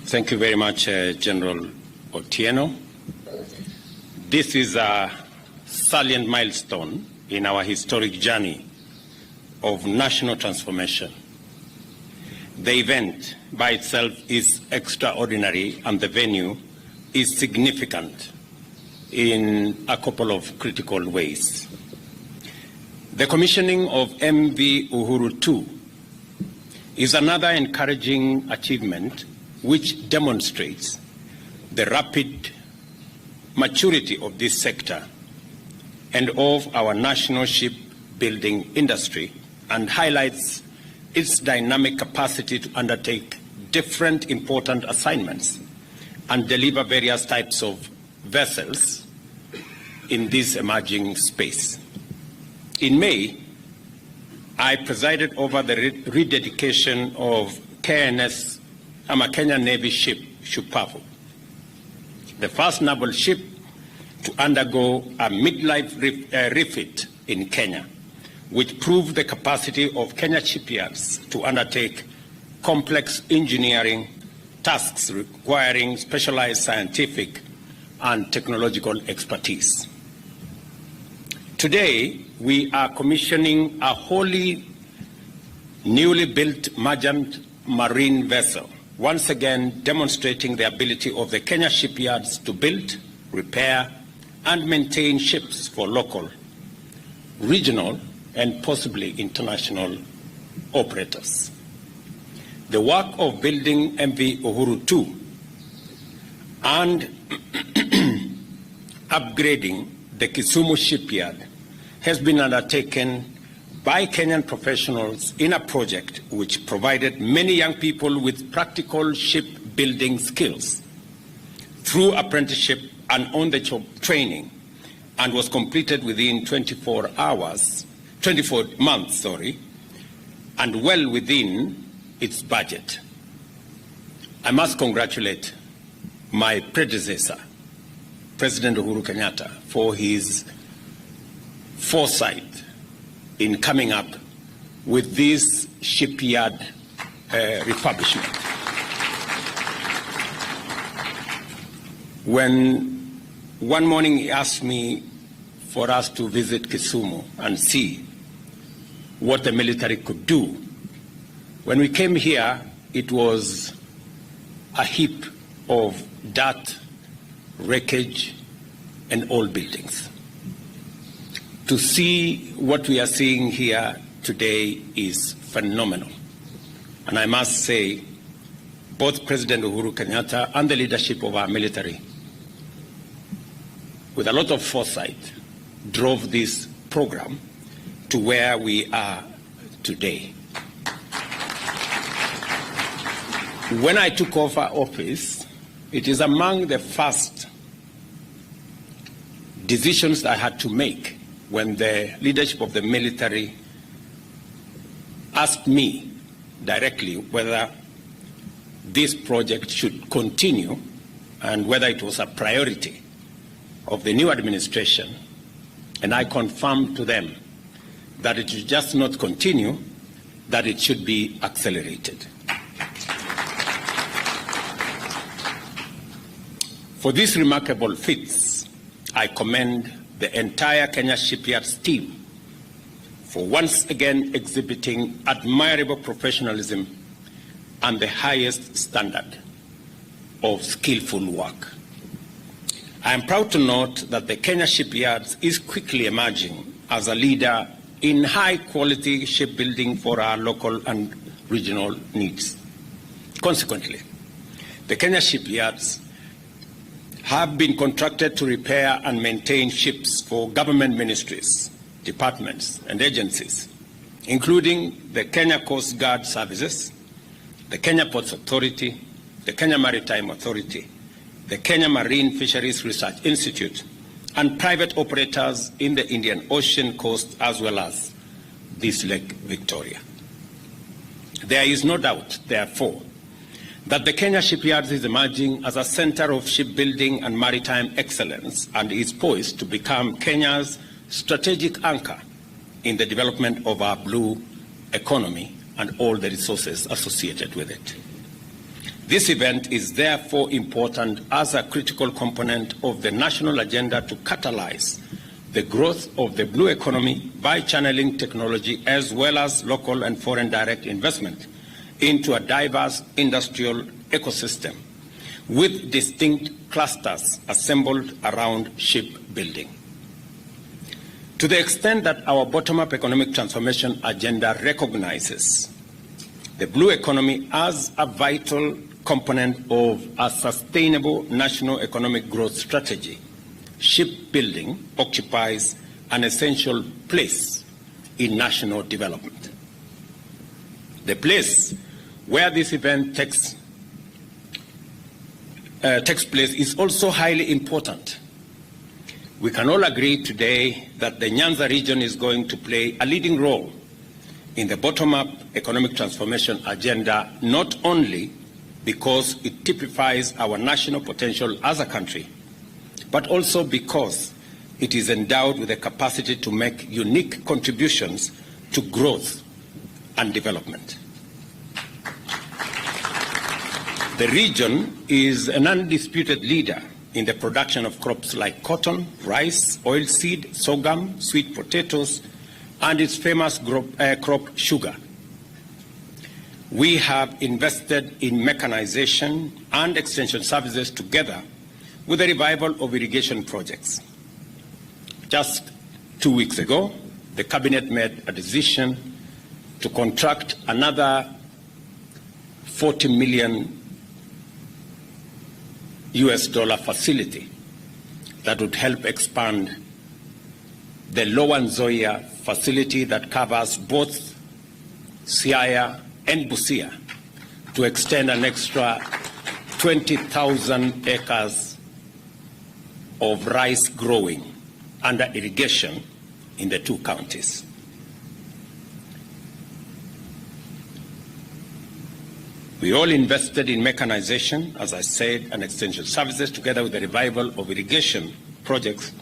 Thank you very much, General Otieno. This is a salient milestone in our historic journey of national transformation. The event by itself is extraordinary, and the venue is significant in a couple of critical ways. The commissioning of MV Uhuru 2 is another encouraging achievement which demonstrates the rapid maturity of this sector and of our national shipbuilding industry, and highlights its dynamic capacity to undertake different important assignments and deliver various types of vessels in this emerging space. In May, I presided over the rededication of Kenya Navy ship Shipyards, the first naval ship to undergo a midlife refit in Kenya, which proved the capacity of Kenya Shipyards to undertake complex engineering tasks requiring specialized scientific and technological expertise. Today, we are commissioning a wholly newly built merchant marine vessel, once again demonstrating the ability of the Kenya shipyards to build, repair, and maintain ships for local, regional, and possibly international operators. The work of building MV Uhuru 2 and upgrading the Kisumu shipyard has been undertaken by Kenyan professionals in a project which provided many young people with practical shipbuilding skills through apprenticeship and on-the-job training, and was completed within 24 months, and well within its budget. I must congratulate my predecessor, President Uhuru Kenyatta, for his foresight in coming up with this shipyard refurbishment. When one morning he asked me for us to visit Kisumu and see what the military could do, when we came here, it was a heap of dirt, wreckage, and old buildings. To see what we are seeing here today is phenomenal. And I must say, both President Uhuru Kenyatta and the leadership of our military, with a lot of foresight, drove this program to where we are today. When I took over office, it is among the first decisions I had to make when the leadership of the military asked me directly whether this project should continue and whether it was a priority of the new administration. And I confirmed to them that it should just not continue, that it should be accelerated. For these remarkable feats, I commend the entire Kenya Shipyards team for once again exhibiting admirable professionalism and the highest standard of skillful work. I am proud to note that the Kenya Shipyards is quickly emerging as a leader in high-quality shipbuilding for our local and regional needs. Consequently, the Kenya Shipyards have been contracted to repair and maintain ships for government ministries, departments, and agencies, including the Kenya Coast Guard Services, the Kenya Ports Authority, the Kenya Maritime Authority, the Kenya Marine Fisheries Research Institute, and private operators in the Indian Ocean coast, as well as this Lake Victoria. There is no doubt, therefore, that the Kenya Shipyards is emerging as a center of shipbuilding and maritime excellence and is poised to become Kenya's strategic anchor in the development of our blue economy and all the resources associated with it. This event is therefore important as a critical component of the national agenda to catalyze the growth of the blue economy by channeling technology as well as local and foreign direct investment into a diverse industrial ecosystem with distinct clusters assembled around shipbuilding. To the extent that our bottom-up economic transformation agenda recognizes the blue economy as a vital component of a sustainable national economic growth strategy, shipbuilding occupies an essential place in national development. The place where this event takes place is also highly important. We can all agree today that the Nyanza region is going to play a leading role in the bottom-up economic transformation agenda, not only because it typifies our national potential as a country, but also because it is endowed with the capacity to make unique contributions to growth and development. The region is an undisputed leader in the production of crops like cotton, rice, oilseed, sorghum, sweet potatoes, and its famous crop sugar. We have invested in mechanization and extension services together with the revival of irrigation projects. Just 2 weeks ago, the Cabinet made a decision to contract another $40 million facility that would help expand the Lower Nzoia facility that covers both Siaya and Busia to extend an extra 20,000 acres of rice growing under irrigation in the 2 counties. We all invested in mechanization, as I said, and extension services together with the revival of irrigation projects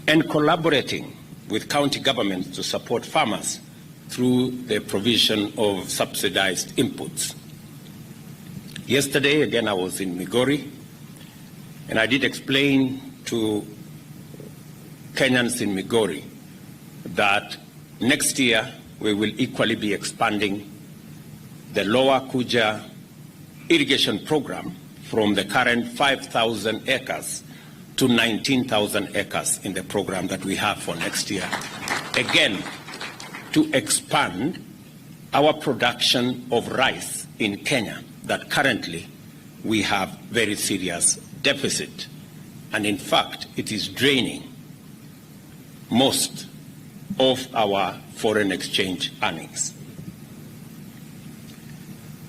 and collaborating with county governments to support farmers through the provision of subsidized inputs. Yesterday, again, I was in Migori, and I did explain to Kenyans in Migori that next year we will equally be expanding the Lower Kuja irrigation program from the current 5,000 acres to 19,000 acres in the program that we have for next year. Again, to expand our production of rice in Kenya that currently we have very serious deficit. And in fact, it is draining most of our foreign exchange earnings.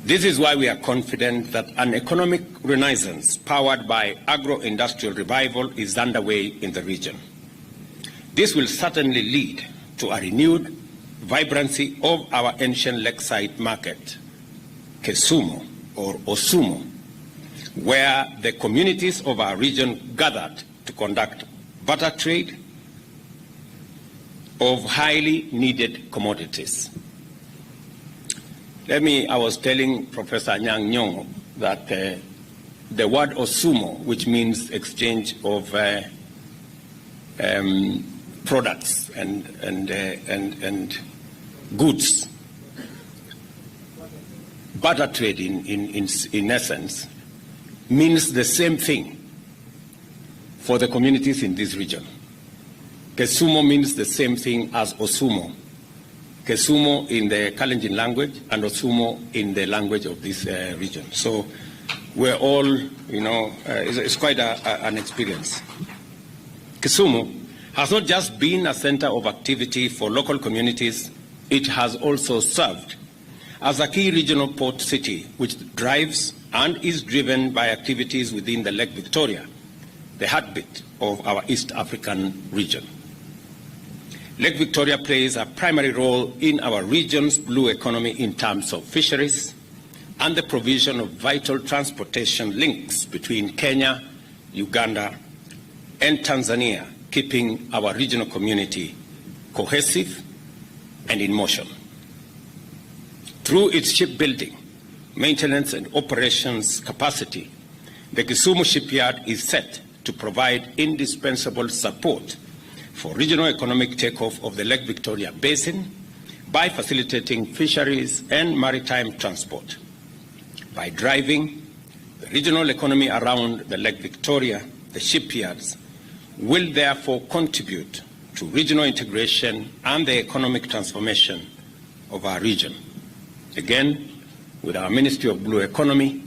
This is why we are confident that an economic renaissance powered by agro-industrial revival is underway in the region. This will certainly lead to a renewed vibrancy of our ancient lakeside market, Kisumu or Osumu, where the communities of our region gathered to conduct barter trade of highly needed commodities. I was telling Professor Nyang' Nyong'o that the word Osumo, which means exchange of products and goods, barter trade in essence, means the same thing for the communities in this region. Kisumu means the same thing as Osumo. Kisumu in the Kalenjin language and Osumo in the language of this region. So we're all, it's quite an experience. Kisumu has not just been a center of activity for local communities, it has also served as a key regional port city which drives and is driven by activities within the Lake Victoria, the heartbeat of our East African region. Lake Victoria plays a primary role in our region's blue economy in terms of fisheries and the provision of vital transportation links between Kenya, Uganda, and Tanzania, keeping our regional community cohesive and in motion. Through its shipbuilding, maintenance and operations capacity, the Kisumu Shipyard is set to provide indispensable support for regional economic takeoff of the Lake Victoria Basin by facilitating fisheries and maritime transport. By driving the regional economy around the Lake Victoria, the shipyards will therefore contribute to regional integration and the economic transformation of our region. Again, with our Ministry of Blue Economy,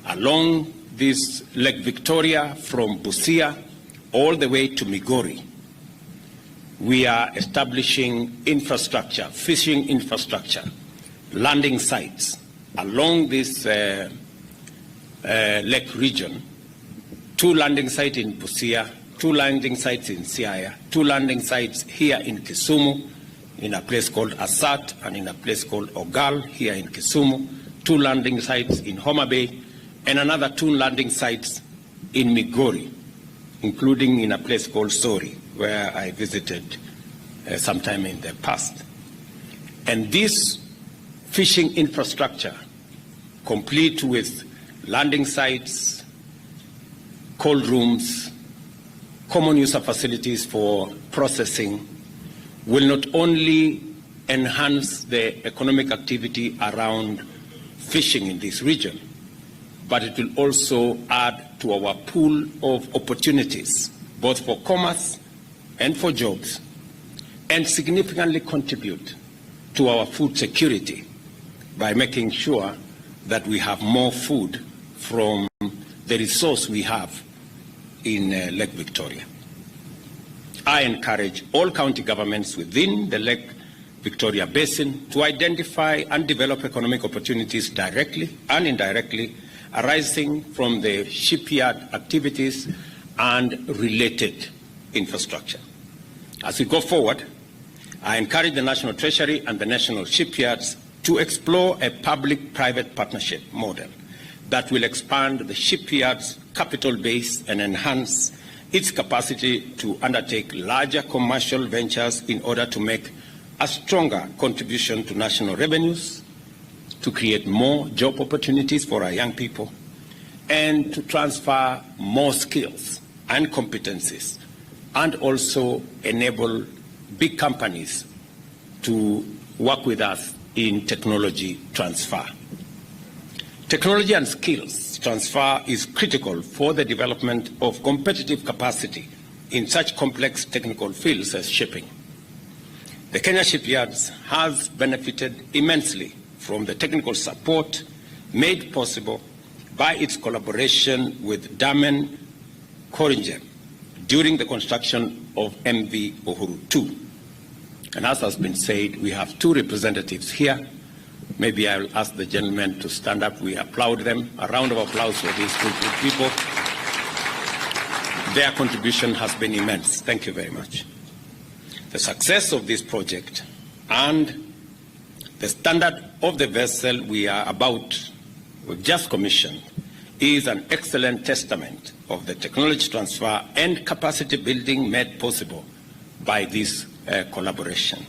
along this Lake Victoria from Busia all the way to Migori, we are establishing infrastructure, fishing infrastructure, landing sites along this lake region, 2 landing sites in Busia, 2 landing sites in Siaya, 2 landing sites here in Kisumu, in a place called Asat and in a place called Ogal here in Kisumu, 2 landing sites in Homa Bay, and another 2 landing sites in Migori, including in a place called Sori, where I visited sometime in the past. And this fishing infrastructure, complete with landing sites, cold rooms, common user facilities for processing, will not only enhance the economic activity around fishing in this region, but it will also add to our pool of opportunities, both for commerce and for jobs, and significantly contribute to our food security by making sure that we have more food from the resource we have in Lake Victoria. I encourage all county governments within the Lake Victoria Basin to identify and develop economic opportunities directly and indirectly arising from the shipyard activities and related infrastructure. As we go forward, I encourage the National Treasury and the National Shipyards to explore a public-private partnership model that will expand the shipyard's capital base and enhance its capacity to undertake larger commercial ventures in order to make a stronger contribution to national revenues, to create more job opportunities for our young people, and to transfer more skills and competencies, and also enable big companies to work with us in technology transfer. Technology and skills transfer is critical for the development of competitive capacity in such complex technical fields as shipping. The Kenya Shipyards has benefited immensely from the technical support made possible by its collaboration with Damen Coringen during the construction of MV Uhuru 2. And as has been said, we have 2 representatives here. Maybe I will ask the gentleman to stand up. We applaud them. A round of applause for these 2 good people. Their contribution has been immense. Thank you very much. The success of this project and the standard of the vessel we've just commissioned, is an excellent testament of the technology transfer and capacity building made possible by this collaboration.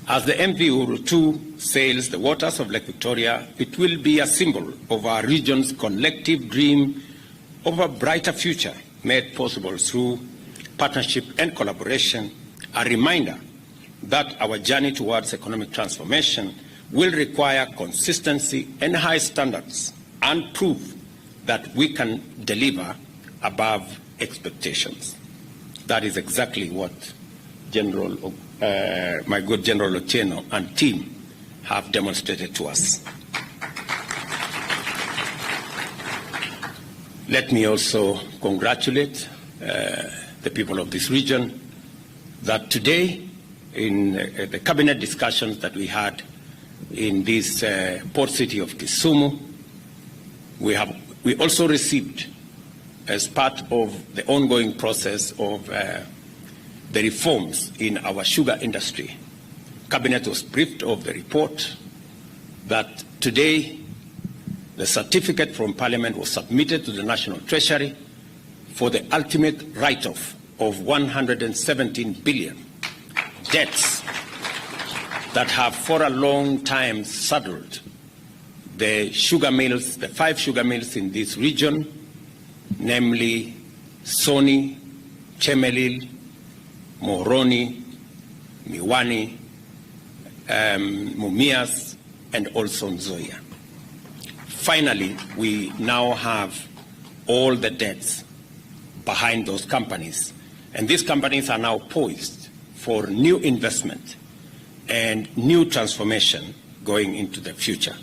As the MV Uhuru 2 sails the waters of Lake Victoria, it will be a symbol of our region's collective dream of a brighter future made possible through partnership and collaboration, a reminder that our journey towards economic transformation will require consistency and high standards, and prove that we can deliver above expectations. That is exactly what my good General Otieno and team have demonstrated to us. Let me also congratulate the people of this region that today, in the cabinet discussions that we had in this port city of Kisumu, we also received, as part of the ongoing process of the reforms in our sugar industry, Cabinet was briefed of the report that today the certificate from Parliament was submitted to the National Treasury for the ultimate write-off of 117 billion debts that have for a long time saddled the sugar mills, the 5 sugar mills in this region, namely Soni, Chemelil, Moroni, Miwani, Mumias, and also Nzoia. Finally, we now have all the debts behind those companies, and these companies are now poised for new investment and new transformation going into the future.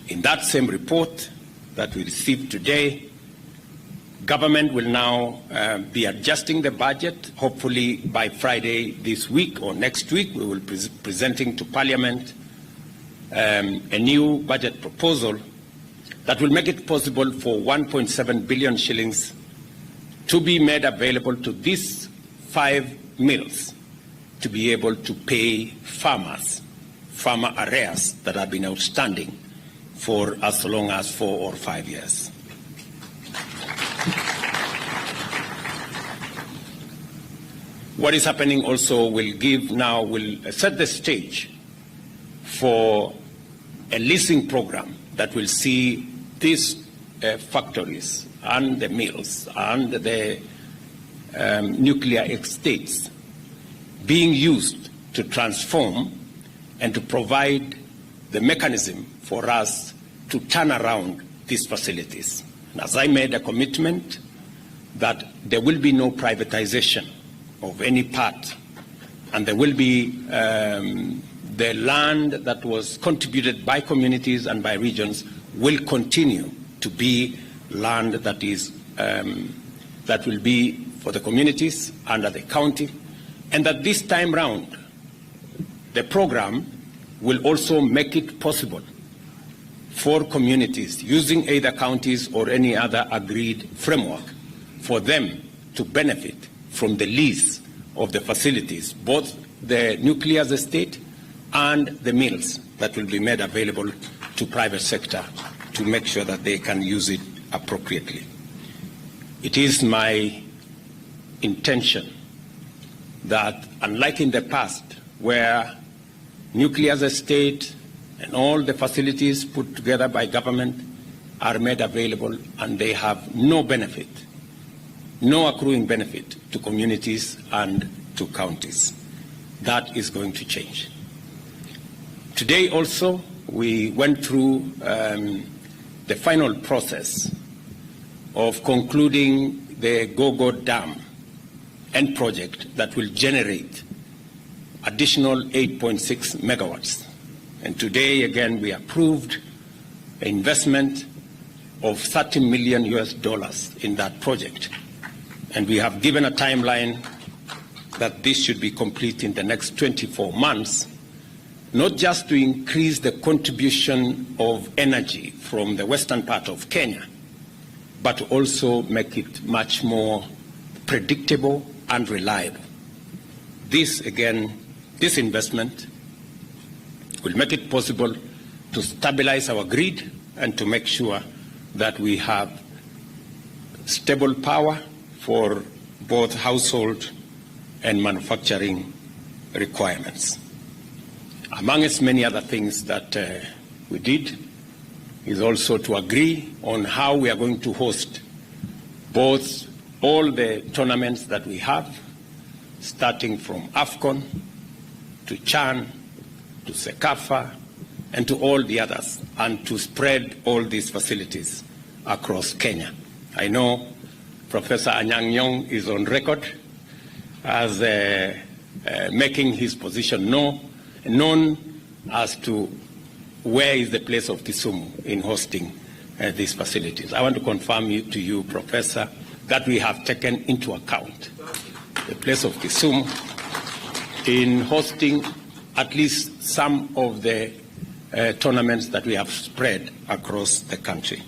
In that same report that we received today, government will now be adjusting the budget. Hopefully by Friday this week or next week, we will be presenting to Parliament a new budget proposal that will make it possible for 1.7 billion shillings to be made available to these 5 mills to be able to pay farmer arrears that have been outstanding for as long as 4 or 5 years. What is happening also will set the stage for a leasing program that will see these factories and the mills and the nuclear estates being used to transform and to provide the mechanism for us to turn around these facilities. And as I made a commitment that there will be no privatization of any part, and there will be the land that was contributed by communities and by regions will continue to be land that is that will be for the communities under the county, and that this time round the program will also make it possible for communities using either counties or any other agreed framework for them to benefit from the lease of the facilities, both the nuclear estate and the mills that will be made available to private sector to make sure that they can use it appropriately. It is my intention that, unlike in the past, where nuclear estate and all the facilities put together by government are made available and they have no benefit, no accruing benefit to communities and to counties. That is going to change. Today also, we went through the final process of concluding the Gogo Dam end project that will generate additional 8.6 megawatts. And today, again, we approved an investment of $30 million in that project. And we have given a timeline that this should be complete in the next 24 months, not just to increase the contribution of energy from the western part of Kenya, but to also make it much more predictable and reliable. This, again, this investment will make it possible to stabilize our grid and to make sure that we have stable power for both household and manufacturing requirements. Among its many other things that we did is also to agree on how we are going to host both all the tournaments that we have, starting from AFCON to CHAN to SECAFA and to all the others, and to spread all these facilities across Kenya. I know Professor Anyang' Nyong'o is on record as making his position known as to where is the place of Kisumu in hosting these facilities. I want to confirm to you, Professor, that we have taken into account the place of Kisumu in hosting at least some of the tournaments that we have spread across the country.